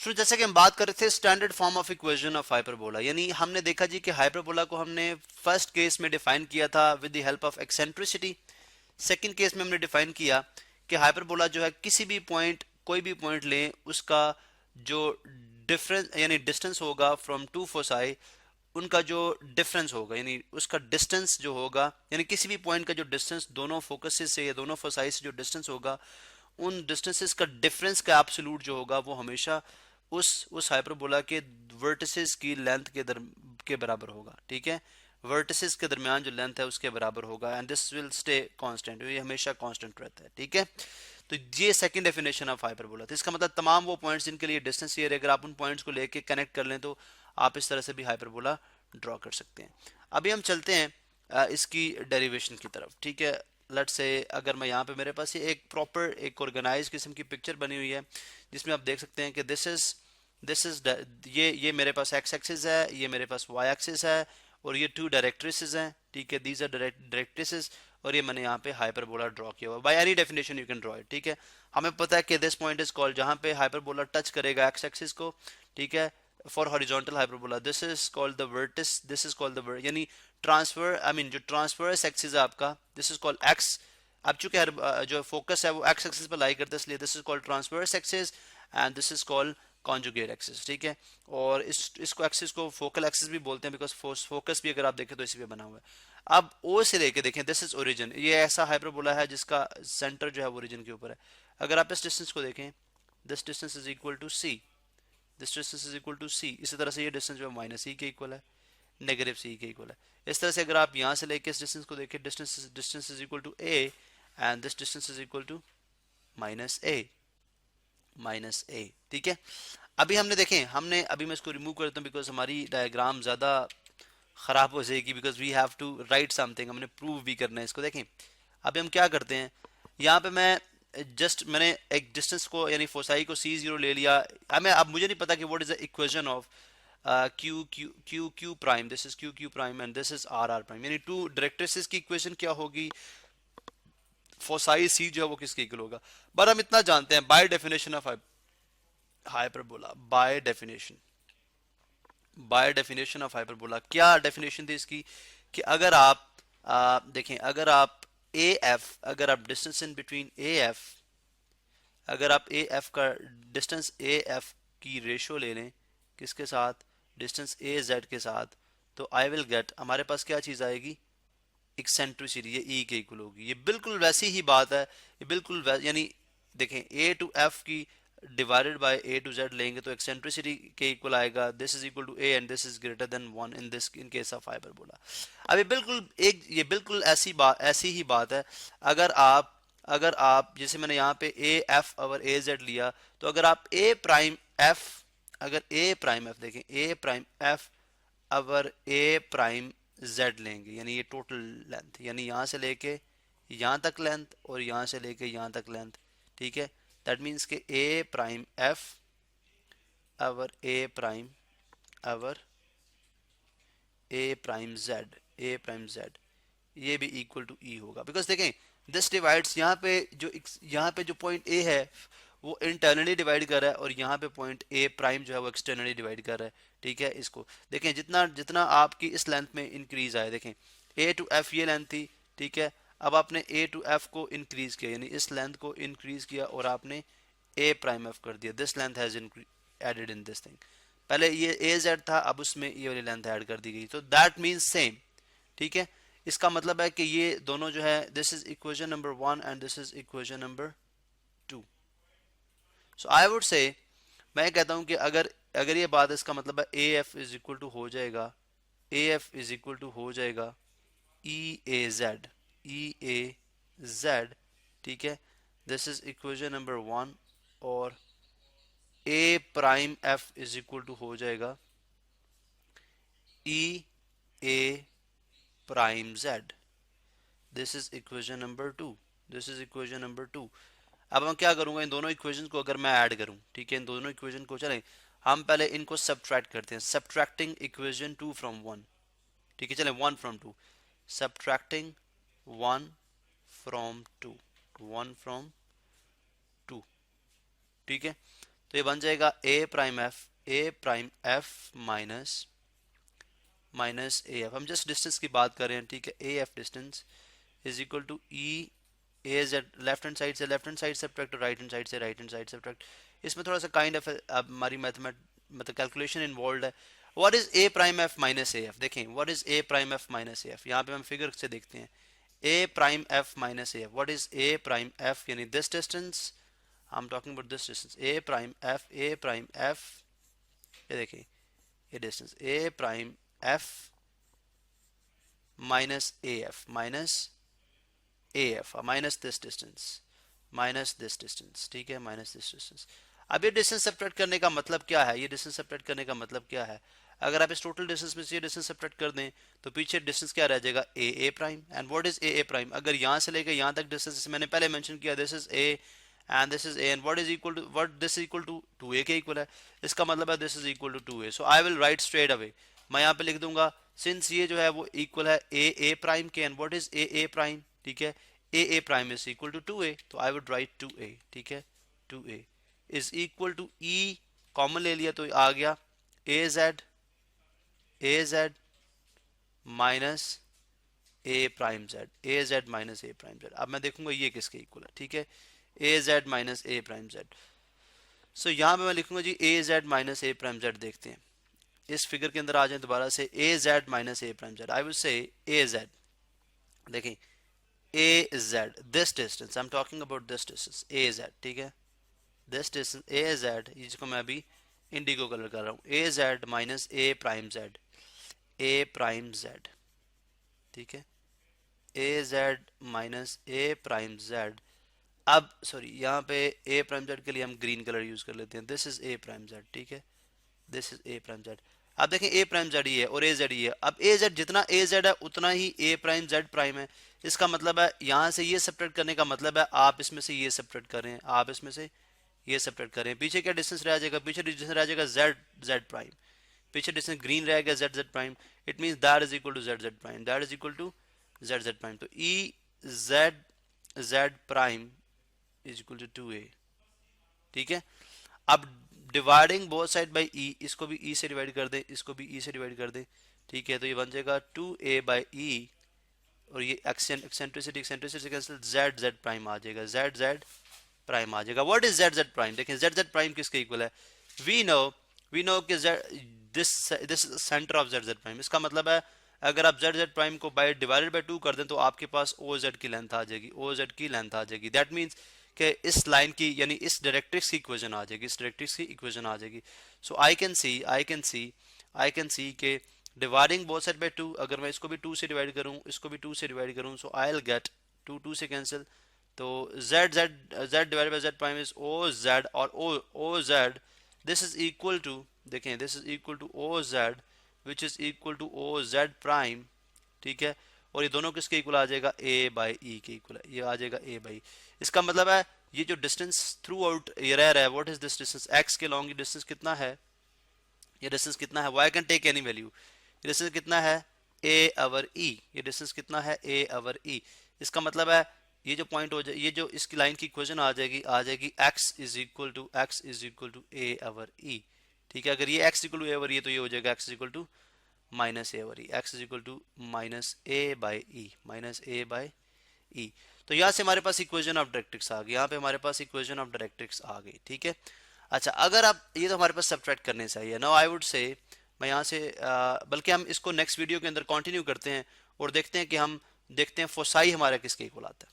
सो जैसे कि हम बात कर रहे थे standard form of equation of hyperbola, यानी हमने देखा जी कि हाइपरबोला को हमने फर्स्ट केस में डिफाइन किया था with the help of eccentricity. Second case में हमने डिफाइन किया कि हाइपरबोला जो है किसी भी पॉइंट, कोई भी पॉइंट लें, उसका जो डिफरेंस यानी डिस्टेंस होगा फ्रॉम टू फोसाई, उनका जो डिफरेंस होगा यानी उसका डिस्टेंस जो होगा, यानी किसी भी पॉइंट का जो डिस्टेंस दोनों फोकसेस से या दोनों फोसाई से जो डिस्टेंस होगा, उन डिस्टेंसेस का डिफरेंस का एब्सोल्यूट जो होगा वो हमेशा उस हाइपरबोला के वर्टिसेस की लेंथ के बराबर होगा। ठीक है, वर्टिसेस के दरमियान जो लेंथ है उसके बराबर होगा, and this will stay constant, ये हमेशा कांस्टेंट रहता है। ठीक है, तो ये सेकंड डेफिनेशन ऑफ हाइपरबोला। तो इसका मतलब तमाम वो पॉइंट्स जिनके लिए डिस्टेंस ये अगर आप उन पॉइंट्स को लेके कनेक्ट कर लें तो आप इस तरह से भी हाइपरबोला ड्रॉ कर सकते हैं। अभी हम चलते हैं इसकी डेरिवेशन की तरफ। ठीक है, लेट्स से अगर मैं यहाँ पे मेरे पास ये एक प्रॉपर एक ऑर्गेनाइज किस्म की पिक्चर बनी हुई है जिसमें आप देख सकते हैं कि दिस इज ये मेरे पास एक्स एक्सिस है, ये मेरे पास वाई एक्सिस है, और ये टू डायरेक्ट्रिसेस हैं। ठीक है, दीज आर डायरेक्ट्रिसेस, और ये मैंने यहाँ पे हाइपरबोला ड्रॉ किया हुआ। By any definition you can draw it. ठीक है, हमें पता है कि दिस पॉइंट इज कॉल्ड, जहाँ पे हाइपरबोला टच करेगा एक्स एक्सिस को, ठीक है, for horizontal hyperbola this is called the vertex, this is called the यानी ट्रांसफर, आई मीन जो ट्रांसफर्स एक्सिस है आपका, दिस इज कॉल्ड एक्स। अब चूंकि जो फोकस है वो एक्स एक्सिस पर लाई करता है, इसलिए this is called transverse axis, and this is called conjugate axis. ठीक है, और इसको एक्सिस को फोकल एक्सिस भी बोलते हैं, बिकॉज फोकस भी अगर आप देखें तो इसी पे बना हुआ है। अब ओ से लेके देखें, दिस इज ओरिजिन, ये ऐसा हाइपरबोला है जिसका सेंटर जो है वो ओरिजिन के ऊपर है। अगर आप इस डिस्टेंस को देखें, this distance is equal to C, this distance is equal to C, इसी तरह से ये डिस्टेंस जो है माइनस सी के इक्वल है, नेगेटिव सी के इक्वल है। इस तरह से अगर आप यहाँ से लेके इस डिस्टेंस को देखें, distance is equal to A, and this distance is equal to minus A, minus A. ठीक है, अभी हमने देखें, हमने अभी मैं इसको रिमूव करता हूँ बिकॉज हमारी डायग्राम ज़्यादा ख़राब हो जाएगी, because we have to write something, हमने प्रूव भी करना है इसको। देखें अभी हम क्या करते हैं, यहाँ पे मैं मैंने एक डिस्टेंस को यानी फोसाई को C0 ले लिया। हमें अब मुझे नहीं पता कि what is the equation of Q Q Q Q prime, this is Q Q prime and this is R R prime, यानी टू डायरेक्ट्रिसेस की इक्वेशन क्या होगी, फोसाई सी जो है वो किसके इक्वल होगा। बट हम इतना जानते हैं by definition of hyperbola, by definition of hyperbola क्या डेफिनेशन थी इसकी, कि अगर आप देखें, अगर आप ए एफ, अगर आप distance in between A F, अगर आप ए एफ का डिस्टेंस ए एफ की रेशो ले लें किसके साथ, डिस्टेंस ए जेड के साथ, तो आई विल गेट, हमारे पास क्या चीज़ आएगी, एक्सेंट्रिसिटी, ये ई के इक्वल होगी। ये बिल्कुल वैसी ही बात है, ये बिल्कुल यानी देखें ए टू एफ की divided by A two Z लेंगे तो एक्सेंट्रिसिटी के इक्वल आएगा, this is equal to A and this is greater than one in this, in case of hyperbola. अब ये बिल्कुल ऐसी ही बात है। अगर आप अगर आप जैसे मैंने यहाँ पे ए एफ और ए जेड लिया, तो अगर आप ए प्राइम एफ, अगर ए प्राइम एफ देखें, ए प्राइम एफ अवर ए प्राइम जेड लेंगे, यानी ये टोटल लेंथ, यानी यहाँ से लेके यहाँ तक लेंथ और यहाँ से लेके यहाँ तक लेंथ। ठीक है, दैट मीन्स के ए प्राइम एफ अवर ए प्राइम अवर ए प्राइम जेड, ये भी इक्वल टू ई होगा, बिकॉज देखें दिस डिवाइड्स, यहाँ पे जो पॉइंट ए है वो इंटरनली डिवाइड कर रहा है, और यहाँ पे पॉइंट ए प्राइम जो है वो एक्सटर्नली डिवाइड कर रहा है। ठीक है, इसको देखें, जितना जितना आपकी इस लेंथ में इंक्रीज आए, देखें ए टू एफ ये लेंथ थी। ठीक है, अब आपने ए टू एफ को इंक्रीज किया, यानी इस लेंथ को इंक्रीज किया और आपने ए प्राइम एफ कर दिया, this length has added in this thing. पहले ये ए जेड था, अब उसमें ये वाली लेंथ ऐड कर दी गई, तो दैट मीन्स सेम। ठीक है, इसका मतलब है कि ये दोनों जो है, this is equation number 1 and this is equation number 2। So I would say, मैं कहता हूं कि अगर अगर ये बात, इसका मतलब है A F is equal to हो जाएगा, A F is equal to हो जाएगा ई ए जेड। ठीक है, दिस इज इक्वेशन नंबर 1, और A prime F is equal to हो जाएगा E A prime Z, this is equation number 2, this is equation number 2। अब मैं क्या करूंगा, इन दोनों इक्वेशन को अगर मैं ऐड करूं, ठीक है, इन दोनों इक्वेशन को, चलें हम पहले इनको सब्ट्रैक्ट करते हैं, सब्ट्रैक्टिंग इक्वेशन 2 फ्रॉम 1। ठीक है, चलें 1 फ्रॉम 2, सब्ट्रैक्टिंग 1 फ्रॉम 2, 1 फ्रॉम 2। ठीक है, तो ये बन जाएगा A prime F minus A F. हम जस्ट डिस्टेंस की बात कर रहे हैं, ठीक है। A F distance is equal to E A Z, left hand side से सब्ट्रैक्ट और राइट हैंड साइड से सब्ट्रैक्ट। इसमें थोड़ा सा काइंड ऑफ हमारी मतलब कैलकुलेशन इन्वॉल्व है। What is A prime F minus A F? देखें what is A prime F minus A F, यहाँ पे हम फिगर से देखते हैं। A prime F minus A F, what is A prime F? यानी this distance, I am talking about this distance, A prime F, ये देखें ये distance A prime F minus A F minus this distance, ठीक है, minus this distance. अब ये distance subtract करने का मतलब क्या है? ये डिस्टेंस सब्ट्रैक्ट करने का मतलब क्या है? अगर आप इस टोटल डिस्टेंस में से ये डिस्टेंस सब्ट्रैक्ट कर दें तो पीछे डिस्टेंस क्या रह जाएगा? A prime. And what is A prime? अगर यहाँ से लेकर यहाँ तक डिस्टेंस मैंने पहले मेंशन किया, this is A and this is A, and what this equal to 2a के इक्वल है। इसका मतलब है this is equal to 2a। So I will write straight away, मैं यहाँ पे लिख दूंगा सिंस ये जो है वो इक्वल है ए प्राइम के, and what is A prime, ठीक है, A prime is equal to 2a, तो आई वुड राइट 2a, ठीक है, 2a is equal to E, common ले लिया तो आ गया A Z minus A prime Z minus A prime Z. अब मैं देखूंगा ये किसके इक्वल है, ठीक है, A Z minus A prime Z. So यहाँ पे मैं लिखूंगा G A Z minus A prime Z. देखते हैं इस फिगर के अंदर आ जाए दोबारा से, A Z minus A prime Z. I will say A Z, देखें A Z, this distance, I am talking about this distance A Z, ठीक है, दिस डिस्टेंस ए जेड, जिसको मैं अभी इंडिगो कलर कर रहा हूँ, ए Z minus A prime Z, ठीक है, A Z minus A prime Z. अब सॉरी, यहाँ पे ए प्राइम जेड के लिए हम ग्रीन कलर यूज कर लेते हैं, this is A prime Z, ठीक है, this is A prime Z. अब देखें ए प्राइम जेड ही है और ए जेड ही है। अब ए जेड, जितना ए जेड है उतना ही ए प्राइम जेड प्राइम है। इसका मतलब है यहाँ से ये सब्ट्रैक्ट करने का मतलब है आप इसमें से ये सब्ट्रैक्ट करें, आप इसमें से ये सब्ट्रैक्ट करें। पीछे क्या डिस्टेंस रह जाएगा? पीछे डिस्टेंस रह जाएगा जेड प्राइम, पीछे डिस्टेंस ग्रीन रहेगा Z prime. It means that is equal to Z prime, that is equal to Z prime. तो E Z prime is equal to 2a, ठीक है। अब dividing both side by E, इसको भी ई से divide कर दें, इसको भी ई से डिवाइड कर दें, ठीक है, तो ये बन जाएगा 2a बाई ई, और ये एक्सेंट्रिसिटी कैंसिल, जेड प्राइम आ जाएगा, जेड प्राइम आ जाएगा। What is Z prime? देखें जेड प्राइम किसके इक्वल है? वी नो कि this centre of Z prime. इसका मतलब है अगर आप जेड प्राइम को बाय डिवाइडेड बाय 2 कर दें तो आपके पास ओ जेड की लेंथ आ जाएगी, दैट मीन्स कि इस लाइन की यानी इस डायरेक्ट्रिक्स की इक्वेशन आ जाएगी, सो आई कैन सी के डिवाइडिंग बोथ साइड बाय 2, अगर मैं इसको भी 2 से डिवाइड करूं, इसको भी 2 से डिवाइड करूं, सो आई विल गेट 2 से कैंसिल, तो Z divided by Z prime is O Z, और O Z this is equal to, देखें this is equal to O Z which is equal to O Z prime, ठीक है, और ये दोनों किसके इक्वल आ जाएगा? ए बाई ई के इक्वल है, ये आ जाएगा ए बाई। इसका मतलब है ये जो डिस्टेंस थ्रू आउट ये रह रहा है, what is this distance? X के लॉन्ग डिस्टेंस कितना है? ये डिस्टेंस कितना है? Y can take any value. ये डिस्टेंस कितना है? A over E. ये डिस्टेंस कितना है? A over E. इसका मतलब है ये जो पॉइंट हो जाए, ये जो इसकी लाइन की इक्वेशन आ जाएगी x is equal to a over e, ठीक है। अगर ये x equal to a over e तो ये हो जाएगा x equal to minus a over e, x is equal to minus a by e, तो यहाँ से हमारे पास इक्वेशन ऑफ डायरेक्ट्रिक्स आ गई, यहाँ पे हमारे पास इक्वेशन ऑफ डायरेक्ट्रिक्स आ गई, ठीक है। अच्छा, अगर आप ये तो हमारे पास सब्ट्रैक्ट करने चाहिए। नाउ आई वुड से मैं यहाँ से बल्कि हम इसको नेक्स्ट वीडियो के अंदर कंटिन्यू करते हैं और देखते हैं कि हम देखते हैं फोसाई हमारा किसके इक्वल आता है।